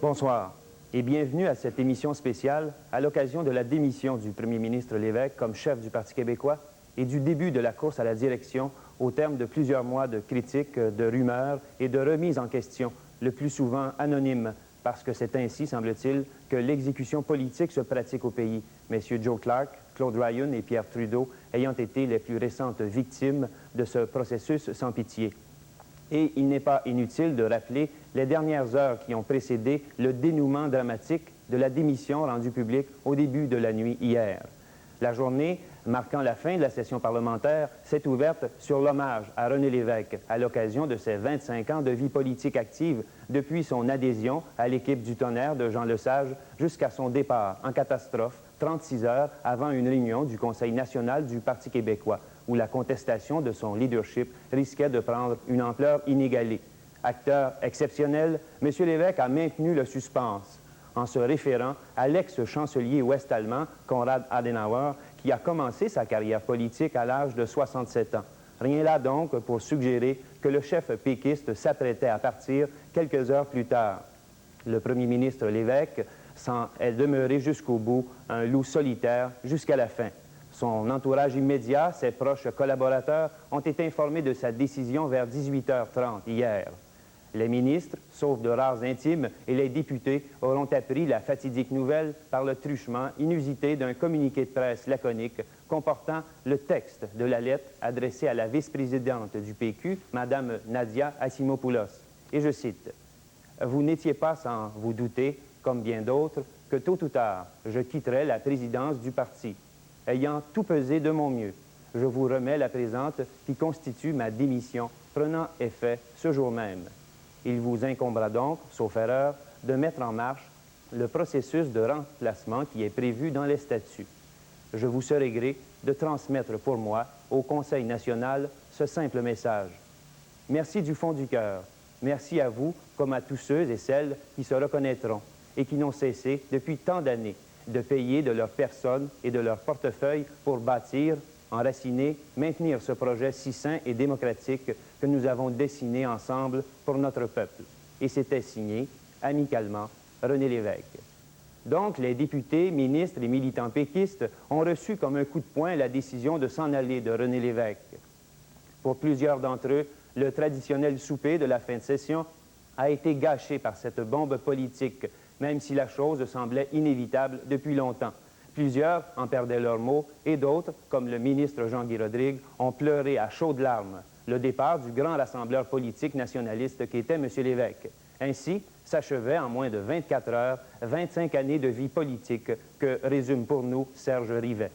Bonsoir et bienvenue à cette émission spéciale à l'occasion de la démission du premier ministre Lévesque comme chef du Parti québécois et du début de la course à la direction au terme de plusieurs mois de critiques, de rumeurs et de remises en question, le plus souvent anonymes, parce que c'est ainsi, semble-t-il, que l'exécution politique se pratique au pays. Messieurs Joe Clark, Claude Ryan et Pierre Trudeau ayant été les plus récentes victimes de ce processus sans pitié. Et il n'est pas inutile de rappeler les dernières heures qui ont précédé le dénouement dramatique de la démission rendue publique au début de la nuit hier. La journée marquant la fin de la session parlementaire s'est ouverte sur l'hommage à René Lévesque à l'occasion de ses 25 ans de vie politique active depuis son adhésion à l'équipe du Tonnerre de Jean Lesage jusqu'à son départ en catastrophe 36 heures avant une réunion du Conseil national du Parti québécois où la contestation de son leadership risquait de prendre une ampleur inégalée. Acteur exceptionnel, M. Lévesque a maintenu le suspense en se référant à l'ex-chancelier ouest-allemand Konrad Adenauer, qui a commencé sa carrière politique à l'âge de 67 ans. Rien là donc pour suggérer que le chef péquiste s'apprêtait à partir quelques heures plus tard. Le premier ministre Lévesque est demeuré jusqu'au bout un loup solitaire jusqu'à la fin. Son entourage immédiat, ses proches collaborateurs, ont été informés de sa décision vers 18h30 hier. Les ministres, sauf de rares intimes, et les députés auront appris la fatidique nouvelle par le truchement inusité d'un communiqué de presse laconique comportant le texte de la lettre adressée à la vice-présidente du PQ, Mme Nadia Asimopoulos. Et je cite, « Vous n'étiez pas sans vous douter, comme bien d'autres, que tôt ou tard, je quitterai la présidence du parti. Ayant tout pesé de mon mieux, je vous remets la présente qui constitue ma démission, prenant effet ce jour même. Il vous incombera donc, sauf erreur, de mettre en marche le processus de remplacement qui est prévu dans les statuts. Je vous serai gré de transmettre pour moi au Conseil national ce simple message. Merci du fond du cœur. Merci à vous, comme à tous ceux et celles qui se reconnaîtront et qui n'ont cessé, depuis tant d'années, de payer de leur personne et de leur portefeuille pour bâtir, enraciner, maintenir ce projet si sain et démocratique que nous avons dessiné ensemble pour notre peuple. Et c'était signé, amicalement, René Lévesque. Donc, les députés, ministres et militants péquistes ont reçu comme un coup de poing la décision de s'en aller de René Lévesque. Pour plusieurs d'entre eux, le traditionnel souper de la fin de session a été gâché par cette bombe politique, même si la chose semblait inévitable depuis longtemps. Plusieurs en perdaient leurs mots et d'autres, comme le ministre Jean-Guy Rodrigue, ont pleuré à chaudes larmes le départ du grand rassembleur politique nationaliste qu'était M. Lévesque. Ainsi s'achevait en moins de 24 heures 25 années de vie politique que résume pour nous Serge Rivet.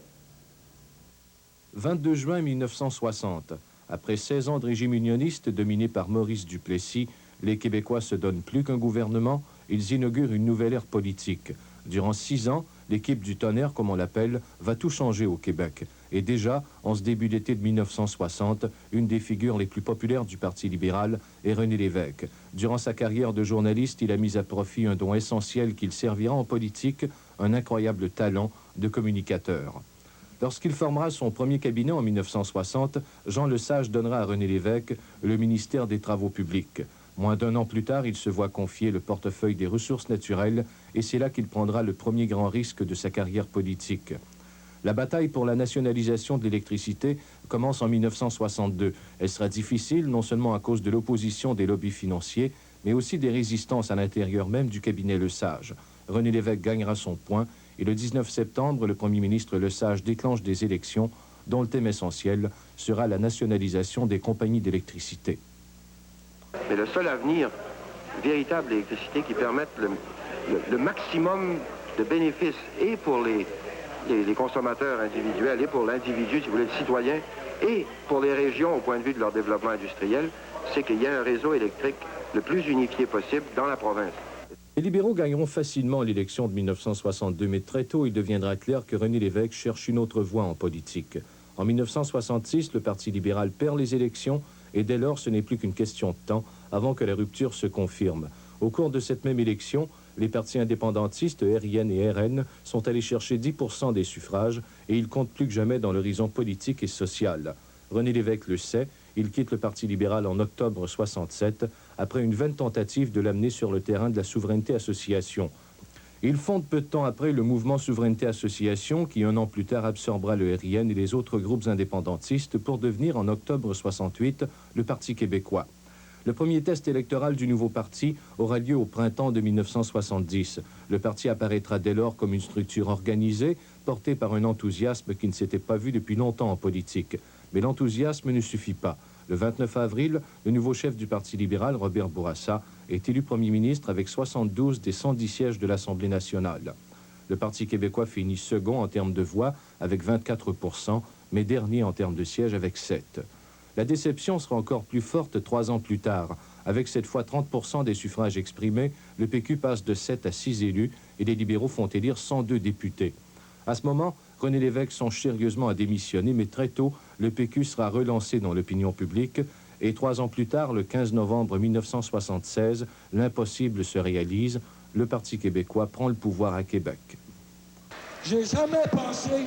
22 juin 1960. Après 16 ans de régime unioniste dominé par Maurice Duplessis, les Québécois se donnent plus qu'un gouvernement, ils inaugurent une nouvelle ère politique. Durant 6 ans, l'équipe du Tonnerre, comme on l'appelle, va tout changer au Québec. Et déjà, en ce début d'été de 1960, une des figures les plus populaires du Parti libéral est René Lévesque. Durant sa carrière de journaliste, il a mis à profit un don essentiel qu'il servira en politique, un incroyable talent de communicateur. Lorsqu'il formera son premier cabinet en 1960, Jean Lesage donnera à René Lévesque le ministère des Travaux publics. Moins d'un an plus tard, il se voit confier le portefeuille des ressources naturelles et c'est là qu'il prendra le premier grand risque de sa carrière politique. La bataille pour la nationalisation de l'électricité commence en 1962. Elle sera difficile non seulement à cause de l'opposition des lobbies financiers, mais aussi des résistances à l'intérieur même du cabinet Lesage. René Lévesque gagnera son point et le 19 septembre, le premier ministre Lesage déclenche des élections dont le thème essentiel sera la nationalisation des compagnies d'électricité. Mais le seul avenir véritable de l'électricité qui permette le maximum de bénéfices et pour les consommateurs individuels et pour l'individu, si vous voulez, le citoyen, et pour les régions au point de vue de leur développement industriel, c'est qu'il y a un réseau électrique le plus unifié possible dans la province. Les libéraux gagneront facilement l'élection de 1962, mais très tôt, il deviendra clair que René Lévesque cherche une autre voie en politique. En 1966, le Parti libéral perd les élections et dès lors, ce n'est plus qu'une question de temps avant que la rupture se confirme. Au cours de cette même élection, les partis indépendantistes, RIN et RN, sont allés chercher 10% des suffrages et ils comptent plus que jamais dans l'horizon politique et social. René Lévesque le sait, il quitte le Parti libéral en octobre 67, après une vaine tentative de l'amener sur le terrain de la Souveraineté Association. Il fonde peu de temps après le mouvement Souveraineté Association qui, un an plus tard, absorbera le RIN et les autres groupes indépendantistes pour devenir, en octobre 68, le Parti québécois. Le premier test électoral du nouveau parti aura lieu au printemps de 1970. Le parti apparaîtra dès lors comme une structure organisée, portée par un enthousiasme qui ne s'était pas vu depuis longtemps en politique. Mais l'enthousiasme ne suffit pas. Le 29 avril, le nouveau chef du Parti libéral, Robert Bourassa, est élu Premier ministre avec 72 des 110 sièges de l'Assemblée nationale. Le Parti québécois finit second en termes de voix avec 24%, mais dernier en termes de sièges avec 7%. La déception sera encore plus forte 3 ans plus tard. Avec cette fois 30% des suffrages exprimés, le PQ passe de 7 à 6 élus et les libéraux font élire 102 députés. À ce moment, René Lévesque songe sérieusement à démissionner, mais très tôt, le PQ sera relancé dans l'opinion publique et 3 ans plus tard, le 15 novembre 1976, l'impossible se réalise. Le Parti québécois prend le pouvoir à Québec. J'ai jamais pensé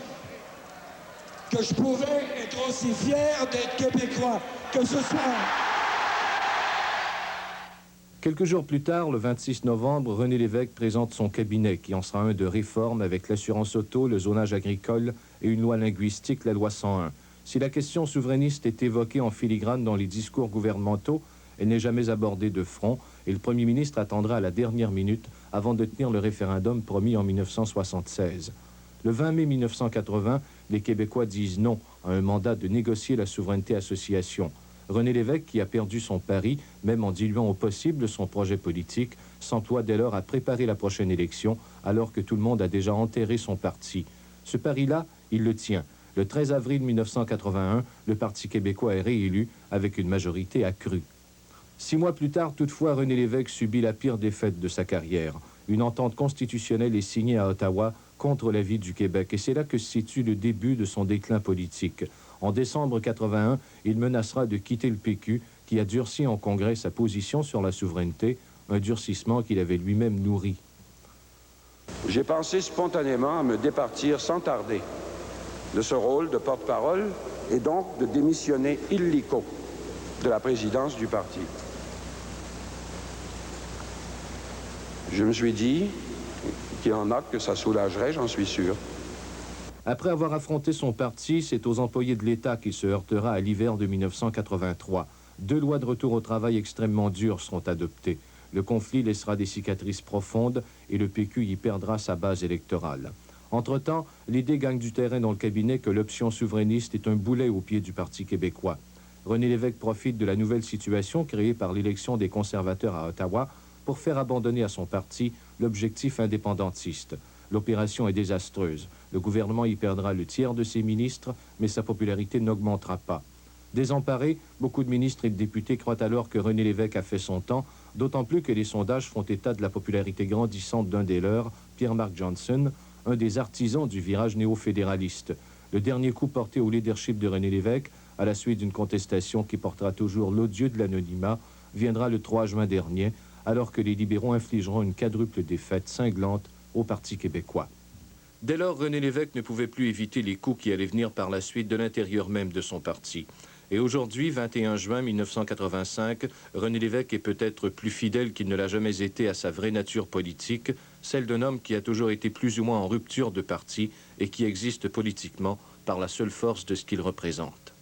que je pouvais être aussi fier d'être québécois que ce soir. Quelques jours plus tard, le 26 novembre, René Lévesque présente son cabinet, qui en sera un de réforme avec l'assurance auto, le zonage agricole et une loi linguistique, la loi 101. Si la question souverainiste est évoquée en filigrane dans les discours gouvernementaux, elle n'est jamais abordée de front et le Premier ministre attendra à la dernière minute avant de tenir le référendum promis en 1976. Le 20 mai 1980, les Québécois disent non à un mandat de négocier la souveraineté association. René Lévesque, qui a perdu son pari, même en diluant au possible son projet politique, s'emploie dès lors à préparer la prochaine élection, alors que tout le monde a déjà enterré son parti. Ce pari-là, il le tient. Le 13 avril 1981, le Parti québécois est réélu avec une majorité accrue. 6 mois plus tard, toutefois, René Lévesque subit la pire défaite de sa carrière. Une entente constitutionnelle est signée à Ottawa contre l'avis du Québec, et c'est là que se situe le début de son déclin politique. En décembre 81, il menacera de quitter le PQ, qui a durci en Congrès sa position sur la souveraineté, un durcissement qu'il avait lui-même nourri. J'ai pensé spontanément à me départir sans tarder de ce rôle de porte-parole et donc de démissionner illico de la présidence du parti. Je me suis dit qu'il y en a que ça soulagerait, j'en suis sûr. Après avoir affronté son parti, c'est aux employés de l'État qu'il se heurtera à l'hiver de 1983. 2 lois de retour au travail extrêmement dures seront adoptées. Le conflit laissera des cicatrices profondes et le PQ y perdra sa base électorale. Entre-temps, l'idée gagne du terrain dans le cabinet que l'option souverainiste est un boulet au pied du Parti québécois. René Lévesque profite de la nouvelle situation créée par l'élection des conservateurs à Ottawa pour faire abandonner à son parti l'objectif indépendantiste. L'opération est désastreuse. Le gouvernement y perdra le tiers de ses ministres, mais sa popularité n'augmentera pas. Désemparés, beaucoup de ministres et de députés croient alors que René Lévesque a fait son temps, d'autant plus que les sondages font état de la popularité grandissante d'un des leurs, Pierre-Marc Johnson, un des artisans du virage néo-fédéraliste. Le dernier coup porté au leadership de René Lévesque, à la suite d'une contestation qui portera toujours l'odieux de l'anonymat, viendra le 3 juin dernier, alors que les libéraux infligeront une quadruple défaite cinglante au Parti québécois. Dès lors, René Lévesque ne pouvait plus éviter les coups qui allaient venir par la suite de l'intérieur même de son parti. Et aujourd'hui, 21 juin 1985, René Lévesque est peut-être plus fidèle qu'il ne l'a jamais été à sa vraie nature politique, celle d'un homme qui a toujours été plus ou moins en rupture de parti et qui existe politiquement par la seule force de ce qu'il représente.